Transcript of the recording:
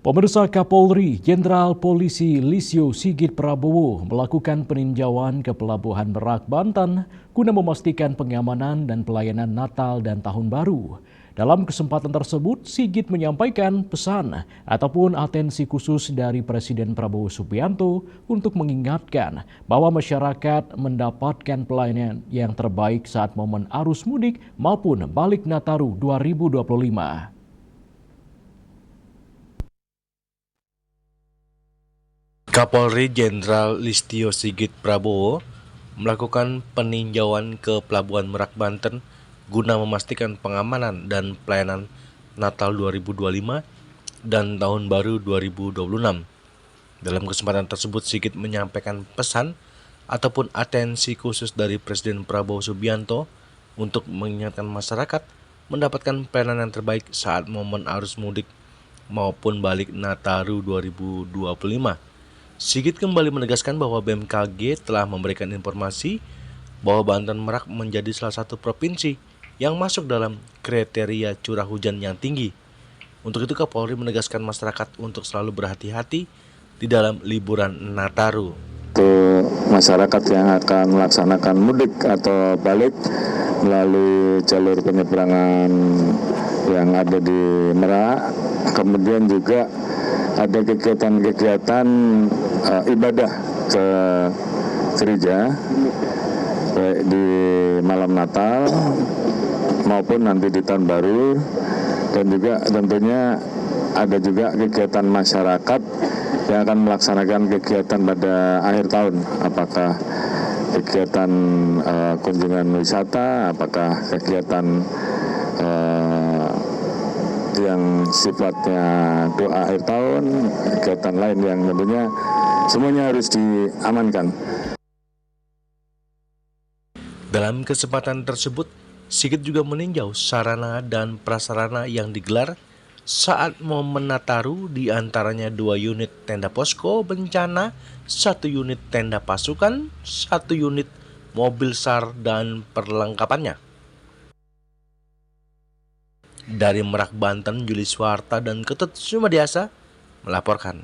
Pemirsa, Kapolri Jenderal Polisi Listio Sigit Prabowo melakukan peninjauan ke Pelabuhan Merak, Banten guna memastikan pengamanan dan pelayanan Natal dan Tahun Baru. Dalam kesempatan tersebut, Sigit menyampaikan pesan ataupun atensi khusus dari Presiden Prabowo Subianto untuk mengingatkan bahwa masyarakat mendapatkan pelayanan yang terbaik saat momen arus mudik maupun balik Nataru 2025. Kapolri Jenderal Listio Sigit Prabowo melakukan peninjauan ke Pelabuhan Merak, Banten guna memastikan pengamanan dan pelayanan Natal 2025 dan Tahun Baru 2026. Dalam kesempatan tersebut, Sigit menyampaikan pesan ataupun atensi khusus dari Presiden Prabowo Subianto untuk mengingatkan masyarakat mendapatkan pelayanan yang terbaik saat momen arus mudik maupun balik Nataru 2025. Sigit kembali menegaskan bahwa BMKG telah memberikan informasi bahwa Banten Merak menjadi salah satu provinsi yang masuk dalam kriteria curah hujan yang tinggi. Untuk itu, Kapolri menegaskan masyarakat untuk selalu berhati-hati di dalam liburan Nataru. Untuk masyarakat yang akan melaksanakan mudik atau balik melalui jalur penyeberangan yang ada di Merak, kemudian juga ada kegiatan-kegiatan ibadah ke gereja baik di malam Natal maupun nanti di Tahun Baru, dan juga tentunya ada juga kegiatan masyarakat yang akan melaksanakan kegiatan pada akhir tahun, apakah kegiatan kunjungan wisata, apakah kegiatan yang sifatnya doa akhir tahun, kegiatan lain yang tentunya semuanya harus diamankan. Dalam kesempatan tersebut, Sigit juga meninjau sarana dan prasarana yang digelar saat momen Nataru, di antaranya 2 unit tenda posko bencana, 1 unit tenda pasukan, 1 unit mobil SAR dan perlengkapannya. Dari Merak, Banten, Juli Suwarta dan Ketut Sumadiasa melaporkan.